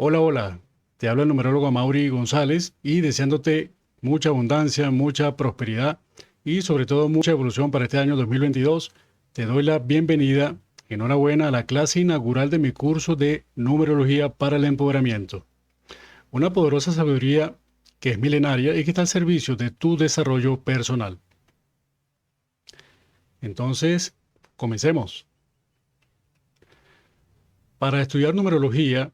Hola, hola. Te habla el numerólogo Mauri González y deseándote mucha abundancia, mucha prosperidad y sobre todo mucha evolución para este año 2022. Te doy la bienvenida, enhorabuena a la clase inaugural de mi curso de numerología para el empoderamiento. Una poderosa sabiduría que es milenaria y que está al servicio de tu desarrollo personal. Entonces, comencemos. Para estudiar numerología,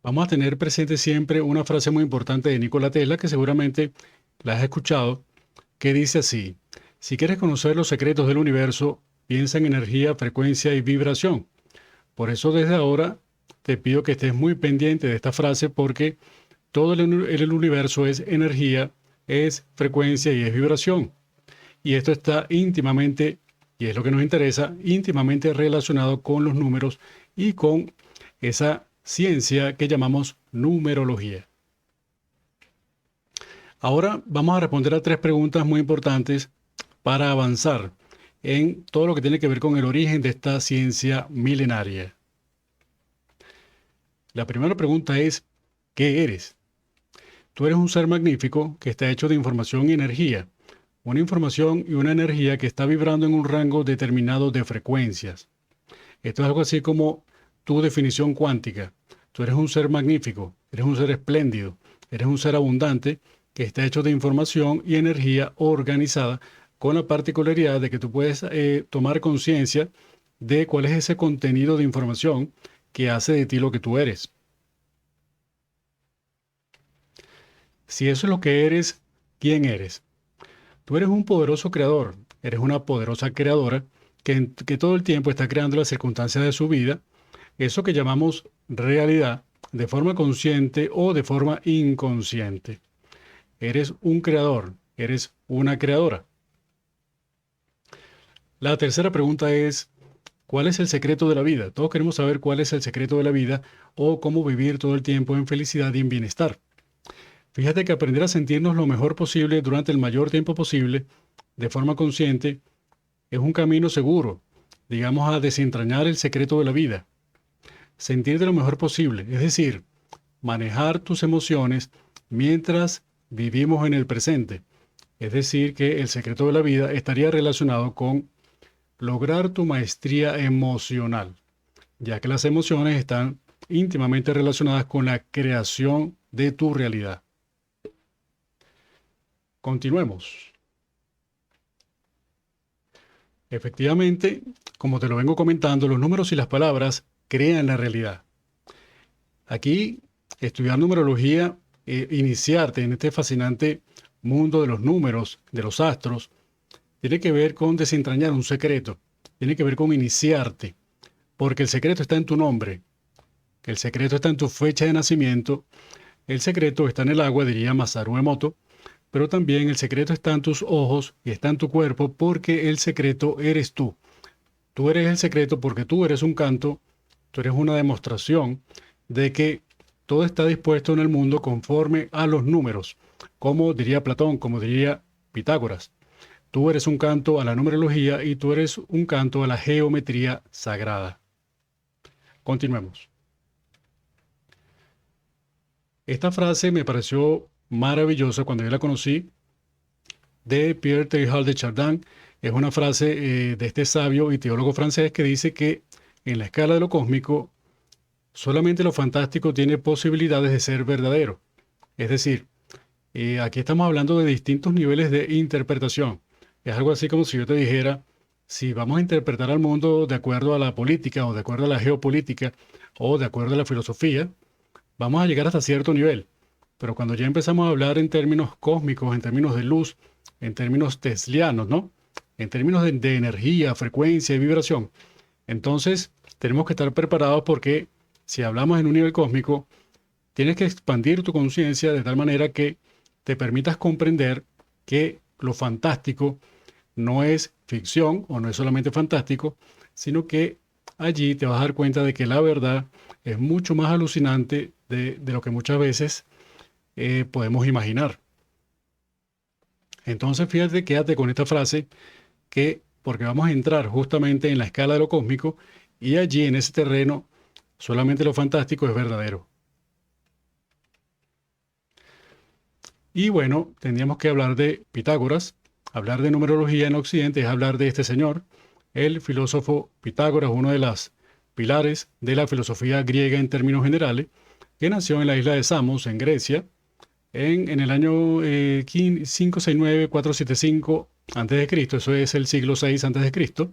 vamos a tener presente siempre una frase muy importante de Nikola Tesla que seguramente la has escuchado, que dice así: si quieres conocer los secretos del universo, piensa en energía, frecuencia y vibración. Por eso desde ahora te pido que estés muy pendiente de esta frase porque todo el universo es energía, es frecuencia y es vibración. Y esto está íntimamente, y es lo que nos interesa, íntimamente relacionado con los números y con esa ciencia que llamamos numerología. Ahora vamos a responder a tres preguntas muy importantes para avanzar en todo lo que tiene que ver con el origen de esta ciencia milenaria. La primera pregunta es: ¿qué eres? Tú eres un ser magnífico que está hecho de información y energía, una información y una energía que está vibrando en un rango determinado de frecuencias. Esto es algo así como tu definición cuántica. Tú eres un ser magnífico, eres un ser espléndido, eres un ser abundante que está hecho de información y energía organizada, con la particularidad de que tú puedes tomar conciencia de cuál es ese contenido de información que hace de ti lo que tú eres. Si eso es lo que eres, ¿quién eres? Tú eres un poderoso creador, eres una poderosa creadora que todo el tiempo está creando las circunstancias de su vida, eso que llamamos realidad, de forma consciente o de forma inconsciente. Eres un creador, eres una creadora. La tercera pregunta es: ¿cuál es el secreto de la vida? Todos queremos saber cuál es el secreto de la vida o cómo vivir todo el tiempo en felicidad y en bienestar. Fíjate que aprender a sentirnos lo mejor posible durante el mayor tiempo posible, de forma consciente, es un camino seguro, digamos, a desentrañar el secreto de la vida. Sentirte lo mejor posible, es decir, manejar tus emociones mientras vivimos en el presente. Es decir, que el secreto de la vida estaría relacionado con lograr tu maestría emocional, ya que las emociones están íntimamente relacionadas con la creación de tu realidad. Continuemos. Efectivamente, como te lo vengo comentando, los números y las palabras crean la realidad. Aquí, estudiar numerología, iniciarte en este fascinante mundo de los números, de los astros, tiene que ver con desentrañar un secreto, tiene que ver con iniciarte, porque el secreto está en tu nombre, el secreto está en tu fecha de nacimiento, el secreto está en el agua, diría Masaru Emoto, pero también el secreto está en tus ojos y está en tu cuerpo, porque el secreto eres tú. Tú eres el secreto porque tú eres un canto, tú eres una demostración de que todo está dispuesto en el mundo conforme a los números, como diría Platón, como diría Pitágoras. Tú eres un canto a la numerología y tú eres un canto a la geometría sagrada. Continuemos. Esta frase me pareció maravillosa cuando yo la conocí, de Pierre Teilhard de Chardin. Es una frase de este sabio y teólogo francés que dice que en la escala de lo cósmico, solamente lo fantástico tiene posibilidades de ser verdadero. Es decir, aquí estamos hablando de distintos niveles de interpretación. Es algo así como si yo te dijera: si vamos a interpretar al mundo de acuerdo a la política o de acuerdo a la geopolítica o de acuerdo a la filosofía, vamos a llegar hasta cierto nivel. Pero cuando ya empezamos a hablar en términos cósmicos, en términos de luz, en términos teslianos, ¿no? En términos de energía, frecuencia y vibración, entonces tenemos que estar preparados porque si hablamos en un nivel cósmico, tienes que expandir tu conciencia de tal manera que te permitas comprender que lo fantástico no es ficción o no es solamente fantástico, sino que allí te vas a dar cuenta de que la verdad es mucho más alucinante de lo que muchas veces podemos imaginar. Entonces, fíjate, quédate con esta frase, que porque vamos a entrar justamente en la escala de lo cósmico y allí en ese terreno solamente lo fantástico es verdadero. Y bueno, tendríamos que hablar de Pitágoras. Hablar de numerología en Occidente es hablar de este señor, el filósofo Pitágoras, uno de los pilares de la filosofía griega en términos generales, que nació en la isla de Samos, en Grecia, en el año 569-475 a.C., eso es el siglo VI a.C.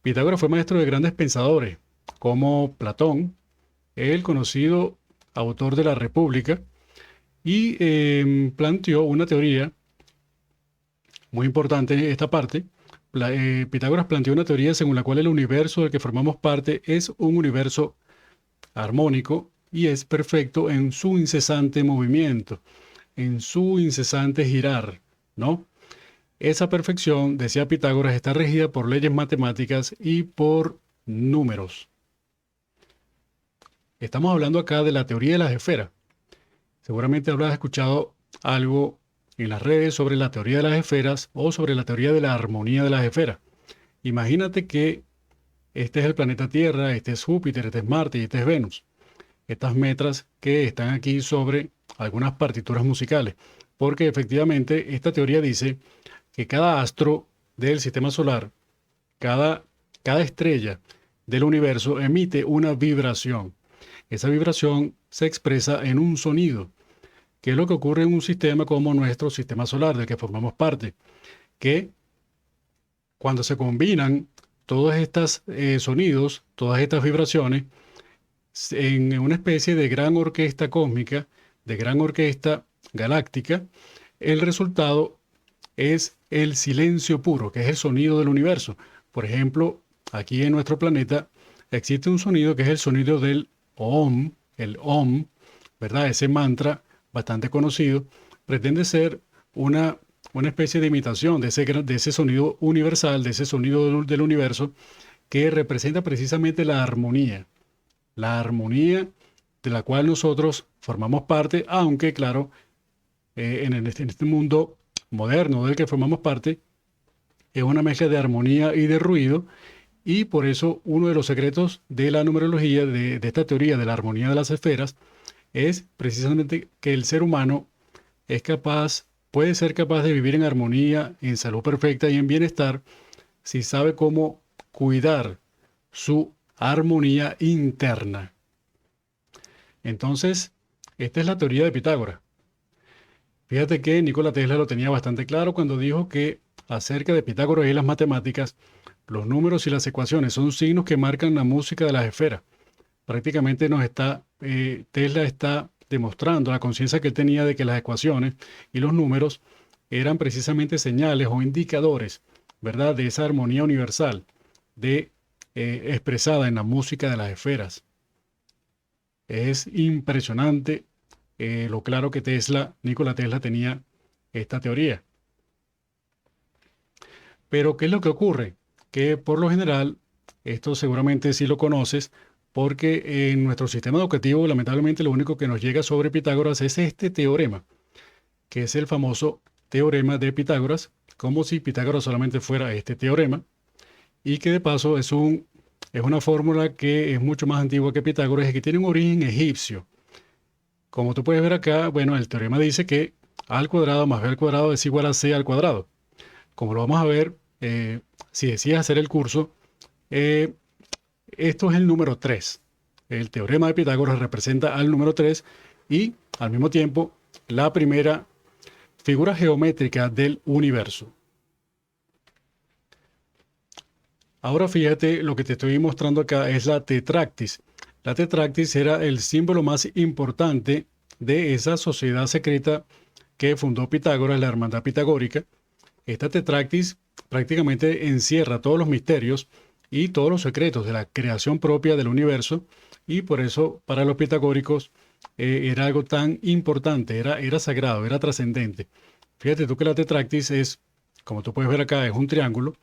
Pitágoras fue maestro de grandes pensadores, como Platón, el conocido autor de la República, y planteó una teoría muy importante en esta parte. Pitágoras planteó una teoría según la cual el universo del que formamos parte es un universo armónico y es perfecto en su incesante movimiento, en su incesante girar, ¿no? Esa perfección, decía Pitágoras, está regida por leyes matemáticas y por números. Estamos hablando acá de la teoría de las esferas. Seguramente habrás escuchado algo en las redes sobre la teoría de las esferas o sobre la teoría de la armonía de las esferas. Imagínate que este es el planeta Tierra, este es Júpiter, este es Marte y este es Venus. Estas metras que están aquí sobre algunas partituras musicales. Porque efectivamente esta teoría dice que cada astro del sistema solar, cada, cada estrella del universo emite una vibración. Esa vibración se expresa en un sonido, que es lo que ocurre en un sistema como nuestro sistema solar, del que formamos parte, que cuando se combinan todos estos sonidos, todas estas vibraciones, en una especie de gran orquesta cósmica, de gran orquesta galáctica, el resultado es el silencio puro, que es el sonido del universo. Por ejemplo, aquí en nuestro planeta existe un sonido que es el sonido del el Om, ¿verdad? Ese mantra bastante conocido, pretende ser una, una especie de imitación de ese sonido universal, de ese sonido del universo, que representa precisamente la armonía de la cual nosotros formamos parte, aunque claro, en este mundo moderno del que formamos parte, es una mezcla de armonía y de ruido, y por eso uno de los secretos de la numerología, de esta teoría de la armonía de las esferas, es precisamente que el ser humano es capaz, puede ser capaz de vivir en armonía, en salud perfecta y en bienestar, si sabe cómo cuidar su armonía interna. Entonces, esta es la teoría de Pitágoras. Fíjate que Nikola Tesla lo tenía bastante claro cuando dijo que acerca de Pitágoras y las matemáticas, los números y las ecuaciones son signos que marcan la música de las esferas. Prácticamente Tesla está demostrando la conciencia que él tenía de que las ecuaciones y los números eran precisamente señales o indicadores, ¿verdad?, de esa armonía universal expresada en la música de las esferas. Es impresionante lo claro que Nikola Tesla tenía esta teoría. Pero, ¿qué es lo que ocurre? Que por lo general, esto seguramente sí lo conoces, porque en nuestro sistema educativo, lamentablemente, lo único que nos llega sobre Pitágoras es este teorema, que es el famoso teorema de Pitágoras, como si Pitágoras solamente fuera este teorema, y que de paso es una fórmula que es mucho más antigua que Pitágoras y que tiene un origen egipcio. Como tú puedes ver acá, bueno, el teorema dice que a al cuadrado más b al cuadrado es igual a c al cuadrado. Como lo vamos a ver, si decides hacer el curso, eh, esto es el número 3. El teorema de Pitágoras representa al número 3 y al mismo tiempo la primera figura geométrica del universo. Ahora fíjate, lo que te estoy mostrando acá es la tetractis. La tetractis era el símbolo más importante de esa sociedad secreta que fundó Pitágoras, la Hermandad Pitagórica. Esta tetractis prácticamente encierra todos los misterios y todos los secretos de la creación propia del universo, y por eso para los pitagóricos era algo tan importante, era sagrado, era trascendente. Fíjate tú que la tetractis es, como tú puedes ver acá, es un triángulo,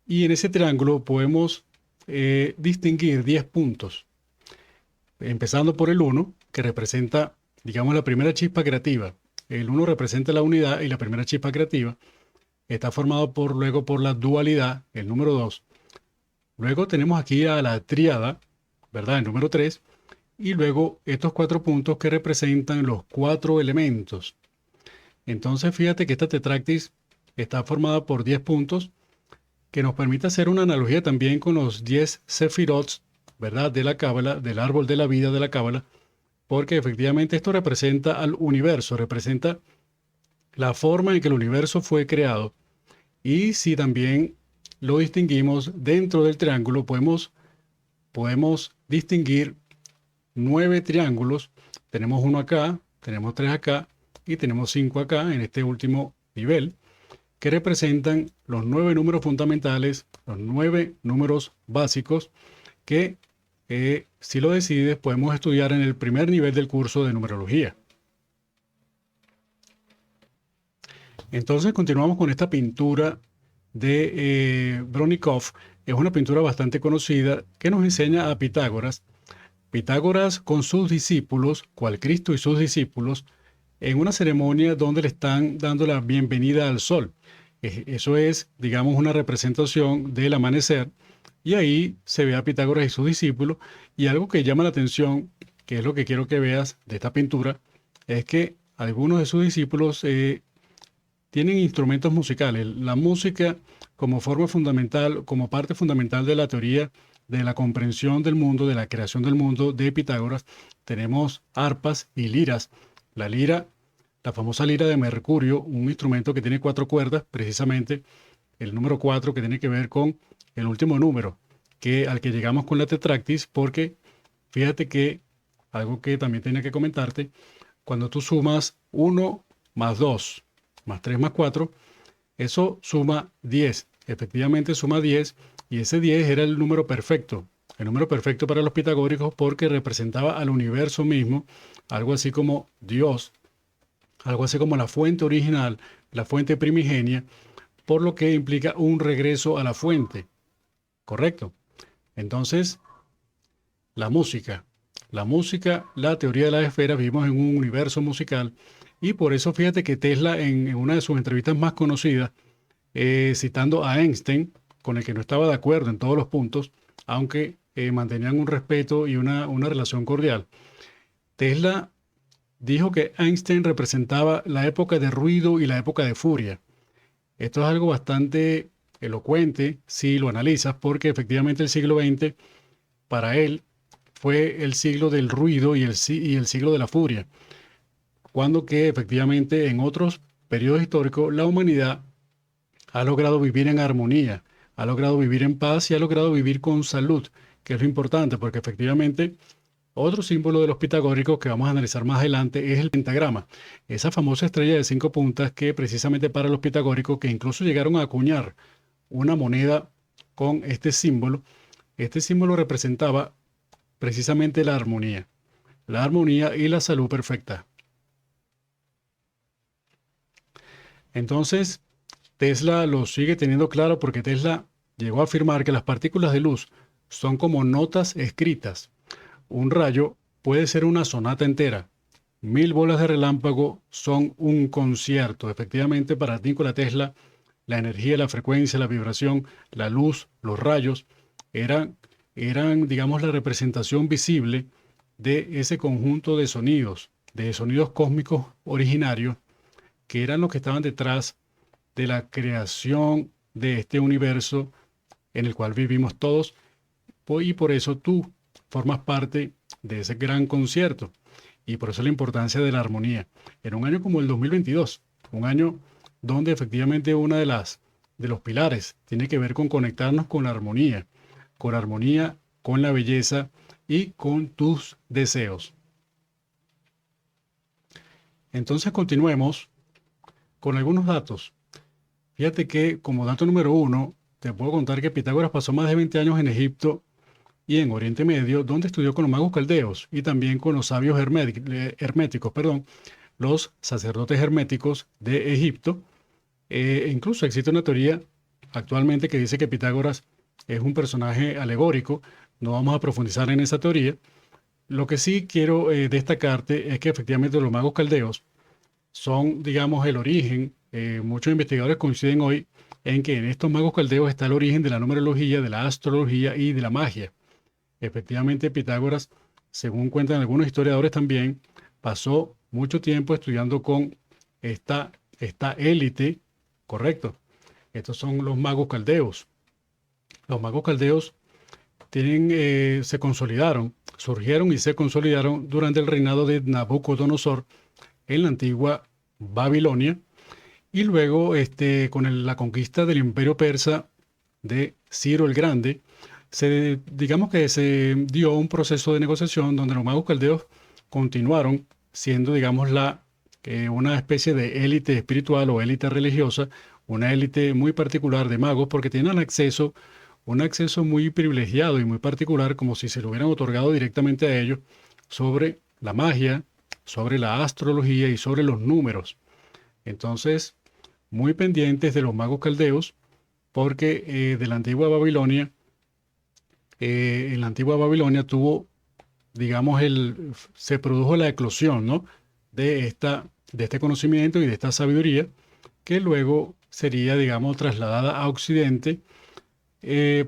y en ese triángulo podemos distinguir 10 puntos, empezando por el 1, que representa, digamos, la primera chispa creativa. El 1 representa la unidad y la primera chispa creativa. Está formado luego por la dualidad, el número 2. Luego tenemos aquí a la tríada, ¿verdad? El número 3. Y luego estos 4 puntos que representan los 4 elementos. Entonces, fíjate que esta tetráctis está formada por 10 puntos que nos permite hacer una analogía también con los 10 sefirot, ¿verdad? De la Cábala, del árbol de la vida de la Cábala, porque efectivamente esto representa al universo, representa la forma en que el universo fue creado. Y si también lo distinguimos dentro del triángulo, podemos distinguir 9 triángulos. Tenemos uno acá, tenemos 3 acá y tenemos 5 acá en este último nivel, que representan los 9 números fundamentales, los 9 números básicos que, si lo decides, podemos estudiar en el primer nivel del curso de numerología. Entonces continuamos con esta pintura de Bronikov. Es una pintura bastante conocida que nos enseña a Pitágoras. Pitágoras con sus discípulos, cual Cristo y sus discípulos, en una ceremonia donde le están dando la bienvenida al sol. Eso es, digamos, una representación del amanecer. Y ahí se ve a Pitágoras y sus discípulos. Y algo que llama la atención, que es lo que quiero que veas de esta pintura, es que algunos de sus discípulos tienen instrumentos musicales. La música como forma fundamental, como parte fundamental de la teoría de la comprensión del mundo, de la creación del mundo de Pitágoras, tenemos arpas y liras. La lira, la famosa lira de Mercurio, un instrumento que tiene 4 cuerdas, precisamente el número 4 que tiene que ver con el último número al que llegamos con la tetráctis, porque fíjate que algo que también tenía que comentarte, cuando tú sumas 1 más 2 más 3 más 4, eso suma 10. Efectivamente suma 10 y ese 10 era el número perfecto para los pitagóricos porque representaba al universo mismo, algo así como Dios, algo así como la fuente original, la fuente primigenia, por lo que implica un regreso a la fuente. ¿Correcto? Entonces, la música, la teoría de las esferas, vivimos en un universo musical y por eso fíjate que Tesla en una de sus entrevistas más conocidas, citando a Einstein, con el que no estaba de acuerdo en todos los puntos, aunque mantenían un respeto y una relación cordial, Tesla dijo que Einstein representaba la época de ruido y la época de furia. Esto es algo bastante elocuente si lo analizas, porque efectivamente el siglo XX para él fue el siglo del ruido y el siglo de la furia, cuando que efectivamente en otros periodos históricos la humanidad ha logrado vivir en armonía, ha logrado vivir en paz y ha logrado vivir con salud, que es lo importante, porque efectivamente otro símbolo de los pitagóricos que vamos a analizar más adelante es el pentagrama, esa famosa estrella de 5 puntas que precisamente para los pitagóricos, que incluso llegaron a acuñar una moneda con este símbolo representaba precisamente la armonía y la salud perfecta. Entonces, Tesla lo sigue teniendo claro porque Tesla llegó a afirmar que las partículas de luz son como notas escritas. Un rayo puede ser una sonata entera. 1000 bolas de relámpago son un concierto. Efectivamente, para Nikola Tesla, la energía, la frecuencia, la vibración, la luz, los rayos, digamos, la representación visible de ese conjunto de sonidos cósmicos originarios, que eran los que estaban detrás de la creación de este universo en el cual vivimos todos, y por eso tú formas parte de ese gran concierto, y por eso la importancia de la armonía. En un año como el 2022, un año donde efectivamente una de los pilares tiene que ver con conectarnos con la armonía, con la belleza y con tus deseos. Entonces continuemos con algunos datos. Fíjate que como dato número 1, te puedo contar que Pitágoras pasó más de 20 años en Egipto y en Oriente Medio, donde estudió con los magos caldeos y también con los sabios herméticos, los sacerdotes herméticos de Egipto. Incluso existe una teoría actualmente que dice que Pitágoras es un personaje alegórico. No vamos a profundizar en esa teoría. Lo que sí quiero destacarte es que efectivamente los magos caldeos son, digamos, el origen. Muchos investigadores coinciden hoy en que en estos magos caldeos está el origen de la numerología, de la astrología y de la magia. Efectivamente, Pitágoras, según cuentan algunos historiadores también, pasó mucho tiempo estudiando con esta élite, correcto. Estos son los magos caldeos. Los magos caldeos se consolidaron, surgieron y se consolidaron durante el reinado de Nabucodonosor en la antigua Babilonia y luego la conquista del imperio persa de Ciro el Grande, digamos que se dio un proceso de negociación donde los magos caldeos continuaron siendo, digamos, una especie de élite espiritual o élite religiosa, una élite muy particular de magos porque tenían un acceso muy privilegiado y muy particular, como si se lo hubieran otorgado directamente a ellos, sobre la magia, sobre la astrología y sobre los números. Entonces, muy pendientes de los magos caldeos, porque en la antigua Babilonia tuvo, digamos, se produjo la eclosión, ¿no? de este conocimiento y de esta sabiduría, que luego sería, digamos, trasladada a Occidente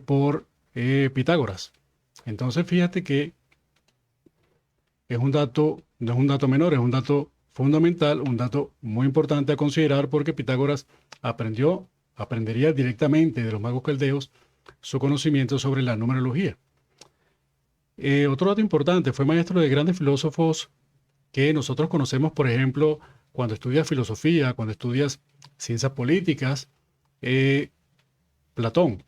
por Pitágoras. Entonces, fíjate que es un dato, no es un dato menor, es un dato fundamental, un dato muy importante a considerar porque Pitágoras aprendería directamente de los magos caldeos su conocimiento sobre la numerología. Otro dato importante, fue maestro de grandes filósofos que nosotros conocemos, por ejemplo, cuando estudias filosofía, cuando estudias ciencias políticas. Platón,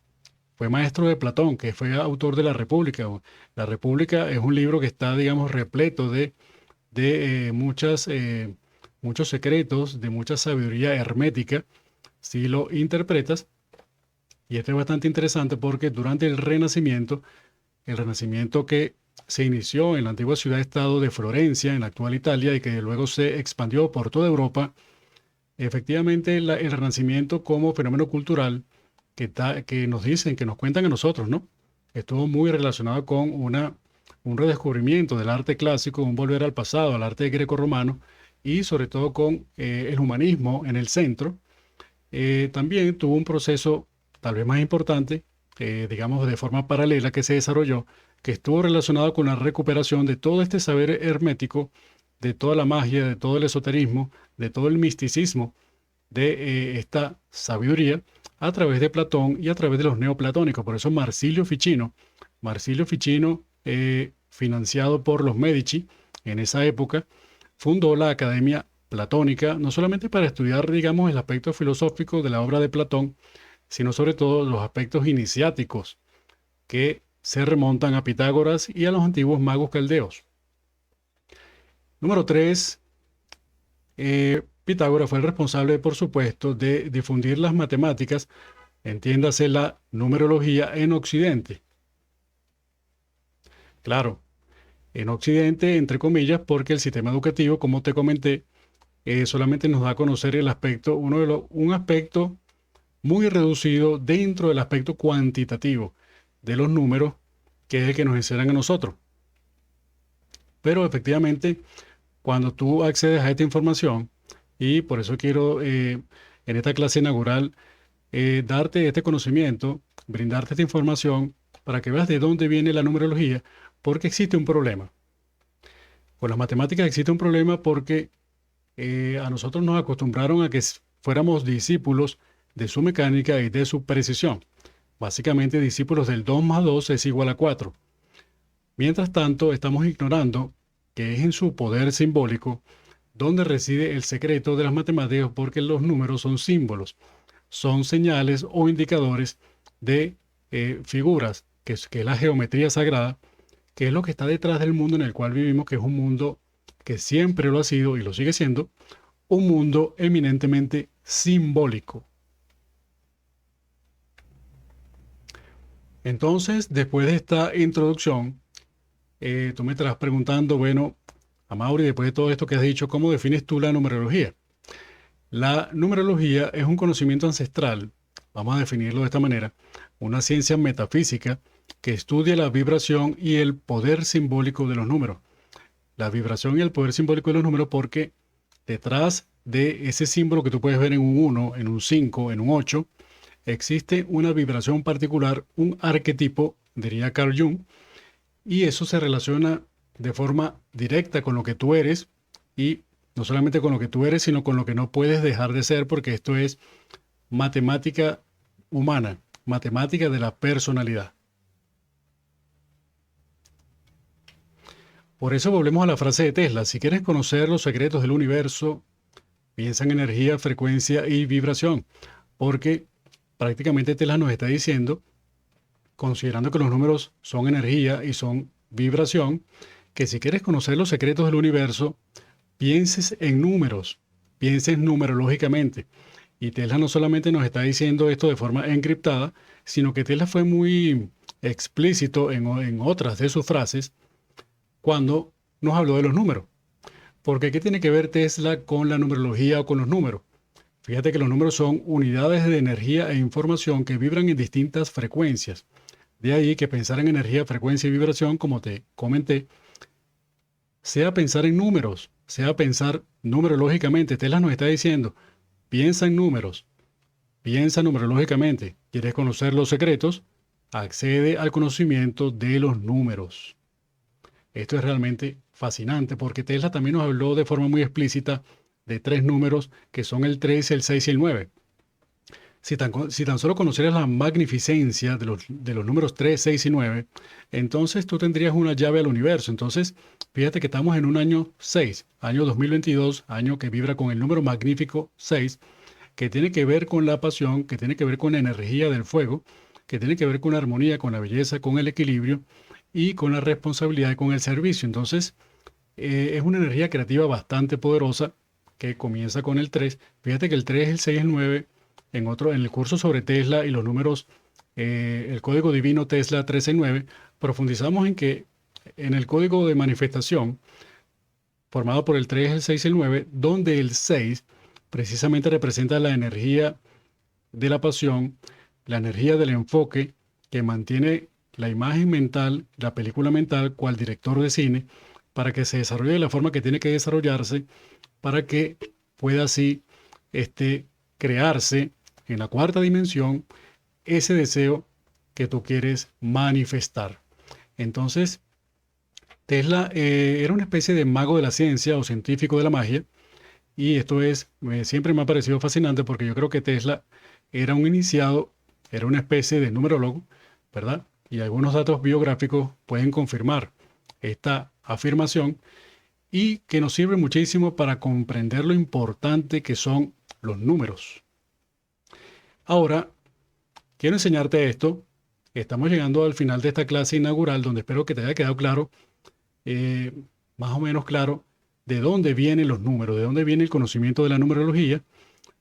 fue maestro de Platón, que fue autor de La República. La República es un libro que está, digamos, repleto de muchos secretos, de mucha sabiduría hermética, si lo interpretas. Y esto es bastante interesante porque durante el Renacimiento que se inició en la antigua ciudad-estado de Florencia, en la actual Italia, y que luego se expandió por toda Europa, efectivamente el Renacimiento como fenómeno cultural que nos dicen, que nos cuentan a nosotros, ¿no? Estuvo muy relacionado con un redescubrimiento del arte clásico, un volver al pasado, al arte greco-romano, y sobre todo con el humanismo en el centro. También tuvo un proceso tal vez más importante, digamos de forma paralela, que se desarrolló, que estuvo relacionado con la recuperación de todo este saber hermético, de toda la magia, de todo el esoterismo, de todo el misticismo, de esta sabiduría, a través de Platón y a través de los neoplatónicos. Por eso Marsilio Ficino, financiado por los Medici en esa época, fundó la Academia Platónica, no solamente para estudiar, digamos, el aspecto filosófico de la obra de Platón, sino sobre todo los aspectos iniciáticos que se remontan a Pitágoras y a los antiguos magos caldeos. Número 3. Pitágoras fue el responsable, por supuesto, de difundir las matemáticas, entiéndase la numerología, en Occidente. Claro, en Occidente, entre comillas, porque el sistema educativo, como te comenté, solamente nos da a conocer un aspecto muy reducido dentro del aspecto cuantitativo de los números, que es el que nos enseñan a nosotros. Pero efectivamente, cuando tú accedes a esta información, y por eso quiero en esta clase inaugural darte este conocimiento, brindarte esta información para que veas de dónde viene la numerología, porque existe un problema. Con las matemáticas existe un problema porque a nosotros nos acostumbraron a que fuéramos discípulos de su mecánica y de su precisión. Básicamente discípulos del 2 más 2 es igual a 4. Mientras tanto, estamos ignorando que es en su poder simbólico donde reside el secreto de las matemáticas, porque los números son símbolos, son señales o indicadores de figuras, que es la geometría sagrada, que es lo que está detrás del mundo en el cual vivimos, que es un mundo que siempre lo ha sido y lo sigue siendo, un mundo eminentemente simbólico. Entonces, después de esta introducción, tú me estarás preguntando, bueno, Amaury, después de todo esto que has dicho, ¿cómo defines tú la numerología? La numerología es un conocimiento ancestral, vamos a definirlo de esta manera, una ciencia metafísica que estudia la vibración y el poder simbólico de los números. La vibración y el poder simbólico de los números, porque detrás de ese símbolo que tú puedes ver en un 1, en un 5, en un 8, existe una vibración particular, un arquetipo, diría Carl Jung, y eso se relaciona de forma directa con lo que tú eres y no solamente con lo que tú eres, sino con lo que no puedes dejar de ser, porque esto es matemática humana, matemática de la personalidad. Por eso volvemos a la frase de Tesla: si quieres conocer los secretos del universo, piensa en energía, frecuencia y vibración, porque prácticamente Tesla nos está diciendo, considerando que los números son energía y son vibración, que si quieres conocer los secretos del universo, pienses en números, pienses numerológicamente. Y Tesla no solamente nos está diciendo esto de forma encriptada, sino que Tesla fue muy explícito en otras de sus frases cuando nos habló de los números. Porque ¿qué tiene que ver Tesla con la numerología o con los números? Fíjate que los números son unidades de energía e información que vibran en distintas frecuencias. De ahí que pensar en energía, frecuencia y vibración, como te comenté, sea pensar en números, sea pensar numerológicamente. Tesla nos está diciendo, piensa en números, piensa numerológicamente. ¿Quieres conocer los secretos? Accede al conocimiento de los números. Esto es realmente fascinante porque Tesla también nos habló de forma muy explícita de tres números que son el 3, el 6 y el 9. Si tan solo conocieras la magnificencia de los números 3, 6 y 9, entonces tú tendrías una llave al universo. Entonces, fíjate que estamos en un año 6, año 2022, año que vibra con el número magnífico 6, que tiene que ver con la pasión, que tiene que ver con la energía del fuego, que tiene que ver con la armonía, con la belleza, con el equilibrio y con la responsabilidad y con el servicio. Entonces, es una energía creativa bastante poderosa que comienza con el 3. Fíjate que el 3, el 6 y el 9, en el curso sobre Tesla y los números, el código divino Tesla 13.9, profundizamos en que en el código de manifestación, formado por el 3, el 6 y el 9, donde el 6 precisamente representa la energía de la pasión, la energía del enfoque que mantiene la imagen mental, la película mental, cual director de cine, para que se desarrolle de la forma que tiene que desarrollarse, para que pueda así crearse en la cuarta dimensión ese deseo que tú quieres manifestar. Entonces, Tesla era una especie de mago de la ciencia o científico de la magia, y esto siempre me ha parecido fascinante porque yo creo que Tesla era un iniciado, era una especie de numerólogo, ¿verdad? Y algunos datos biográficos pueden confirmar esta afirmación y que nos sirve muchísimo para comprender lo importante que son los números. Ahora, quiero enseñarte esto. Estamos llegando al final de esta clase inaugural donde espero que te haya quedado claro, más o menos claro, de dónde vienen los números, de dónde viene el conocimiento de la numerología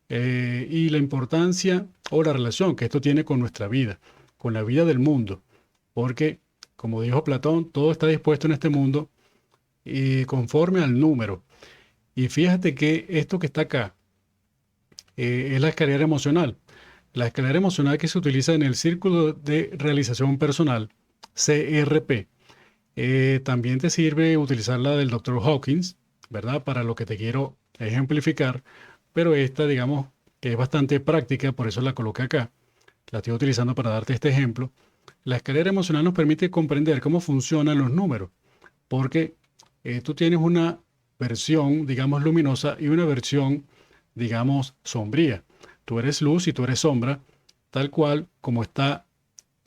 y la importancia o la relación que esto tiene con nuestra vida, con la vida del mundo. Porque, como dijo Platón, todo está dispuesto en este mundo y conforme al número. Y fíjate que esto que está acá es la escalera emocional. La escalera emocional que se utiliza en el Círculo de Realización Personal, CRP. También te sirve utilizar la del Dr. Hawkins, ¿verdad? Para lo que te quiero ejemplificar, pero esta, digamos, que es bastante práctica, por eso la coloqué acá. La estoy utilizando para darte este ejemplo. La escalera emocional nos permite comprender cómo funcionan los números, porque tú tienes una versión, digamos, luminosa y una versión, digamos, sombría. Tú eres luz y tú eres sombra, tal cual como está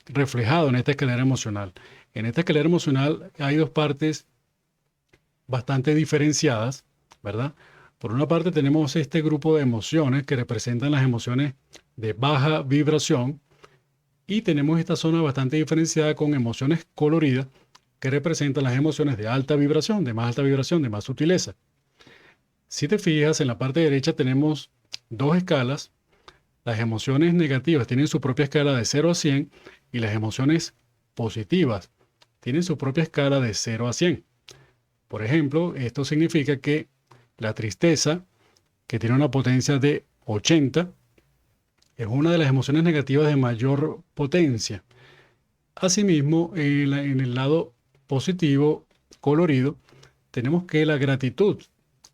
reflejado en esta escalera emocional. En esta escalera emocional hay dos partes bastante diferenciadas, ¿verdad? Por una parte tenemos este grupo de emociones que representan las emociones de baja vibración y tenemos esta zona bastante diferenciada con emociones coloridas que representan las emociones de alta vibración, de más alta vibración, de más sutileza. Si te fijas, en la parte derecha tenemos dos escalas. Las emociones negativas tienen su propia escala de 0 a 100 y las emociones positivas tienen su propia escala de 0 a 100. Por ejemplo, esto significa que la tristeza, que tiene una potencia de 80, es una de las emociones negativas de mayor potencia. Asimismo, en el lado positivo, colorido, tenemos que la gratitud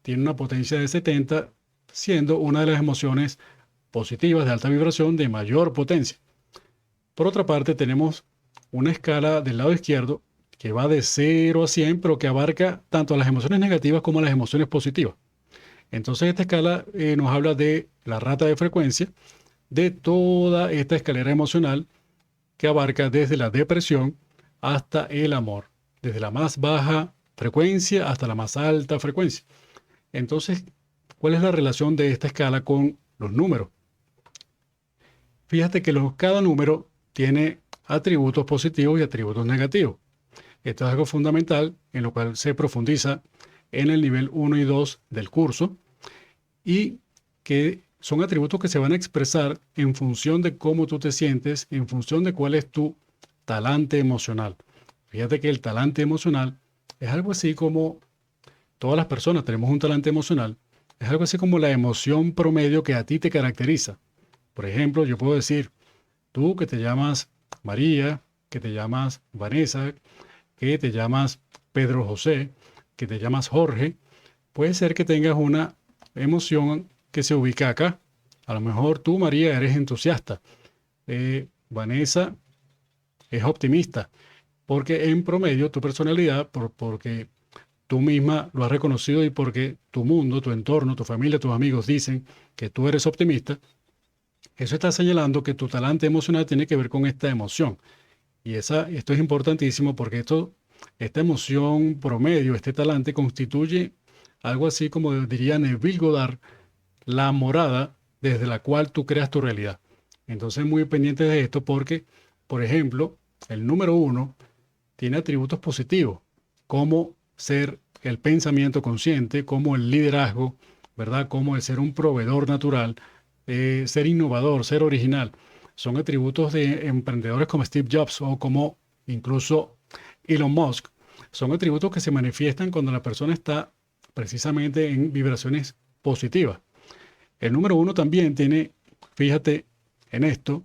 tiene una potencia de 70, siendo una de las emociones positivas de alta vibración de mayor potencia. Por otra parte, tenemos una escala del lado izquierdo que va de 0 a 100, pero que abarca tanto a las emociones negativas como a las emociones positivas. Entonces esta escala nos habla de la rata de frecuencia de toda esta escalera emocional que abarca desde la depresión hasta el amor, desde la más baja frecuencia hasta la más alta frecuencia. Entonces, ¿cuál es la relación de esta escala con los números? Fíjate que cada número tiene atributos positivos y atributos negativos. Esto es algo fundamental en lo cual se profundiza en el nivel 1 y 2 del curso y que son atributos que se van a expresar en función de cómo tú te sientes, en función de cuál es tu talante emocional. Fíjate que el talante emocional es algo así como todas las personas tenemos un talante emocional, es algo así como la emoción promedio que a ti te caracteriza. Por ejemplo, yo puedo decir, tú que te llamas María, que te llamas Vanessa, que te llamas Pedro José, que te llamas Jorge, puede ser que tengas una emoción que se ubica acá. A lo mejor tú, María, eres entusiasta. Vanessa es optimista, porque en promedio tu personalidad, porque tú misma lo has reconocido y porque tu mundo, tu entorno, tu familia, tus amigos dicen que tú eres optimista, eso está señalando que tu talante emocional tiene que ver con esta emoción. Y esto es importantísimo porque esta emoción promedio, este talante, constituye algo así como diría Neville Goddard, la morada desde la cual tú creas tu realidad. Entonces, muy pendiente de esto porque, por ejemplo, el número 1 tiene atributos positivos, como ser el pensamiento consciente, como el liderazgo, ¿verdad? Como el ser un proveedor natural, ser innovador, ser original. Son atributos de emprendedores como Steve Jobs o como incluso Elon Musk. Son atributos que se manifiestan cuando la persona está precisamente en vibraciones positivas. El número 1 también tiene, fíjate en esto,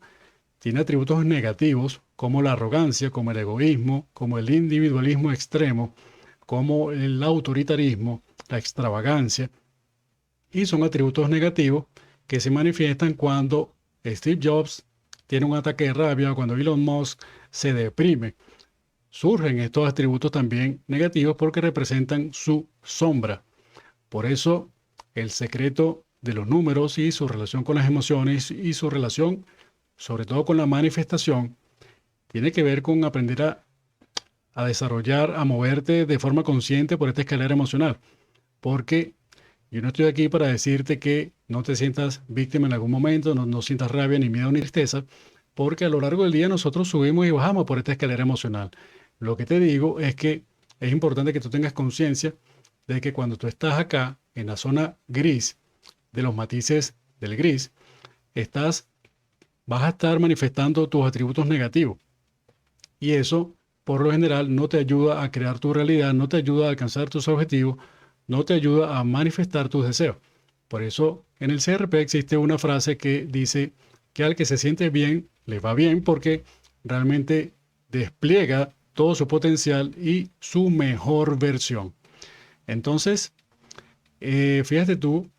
tiene atributos negativos como la arrogancia, como el egoísmo, como el individualismo extremo, como el autoritarismo, la extravagancia. Y son atributos negativos que se manifiestan cuando Steve Jobs tiene un ataque de rabia o cuando Elon Musk se deprime. Surgen estos atributos también negativos porque representan su sombra. Por eso, el secreto de los números y su relación con las emociones y su relación, sobre todo con la manifestación, tiene que ver con aprender a desarrollar, a moverte de forma consciente por esta escalera emocional. Porque yo no estoy aquí para decirte que no te sientas víctima en algún momento, no sientas rabia, ni miedo, ni tristeza, porque a lo largo del día nosotros subimos y bajamos por esta escalera emocional. Lo que te digo es que es importante que tú tengas conciencia de que cuando tú estás acá, en la zona gris, de los matices del gris, vas a estar manifestando tus atributos negativos. Y eso, por lo general, no te ayuda a crear tu realidad, no te ayuda a alcanzar tus objetivos, no te ayuda a manifestar tus deseos. Por eso, en el CRP existe una frase que dice que al que se siente bien, le va bien porque realmente despliega todo su potencial y su mejor versión. Entonces, fíjate tú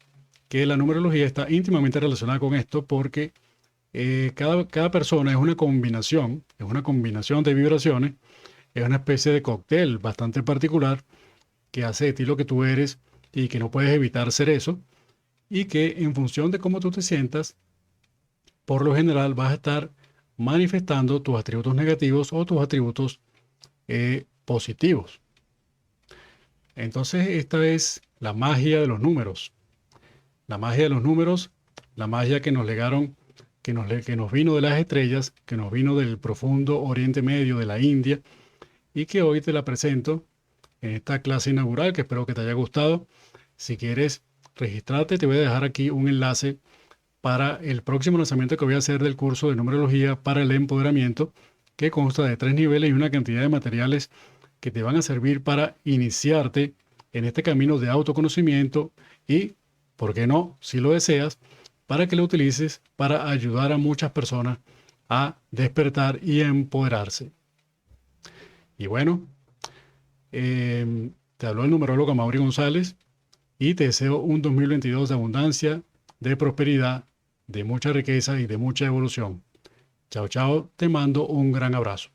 que la numerología está íntimamente relacionada con esto porque cada persona es una combinación de vibraciones, es una especie de cóctel bastante particular que hace de ti lo que tú eres y que no puedes evitar ser eso, y que en función de cómo tú te sientas, por lo general vas a estar manifestando tus atributos negativos o tus atributos positivos. Entonces, esta es la magia de los números. La magia de los números, la magia que nos legaron, que nos vino de las estrellas, que nos vino del profundo Oriente Medio, de la India, y que hoy te la presento en esta clase inaugural, que espero que te haya gustado. Si quieres registrarte, te voy a dejar aquí un enlace para el próximo lanzamiento que voy a hacer del curso de numerología para el empoderamiento, que consta de 3 niveles y una cantidad de materiales que te van a servir para iniciarte en este camino de autoconocimiento y, ¿por qué no?, si lo deseas, para que lo utilices para ayudar a muchas personas a despertar y empoderarse. Y bueno, te habló el numerólogo Amaury González y te deseo un 2022 de abundancia, de prosperidad, de mucha riqueza y de mucha evolución. Chao, chao, te mando un gran abrazo.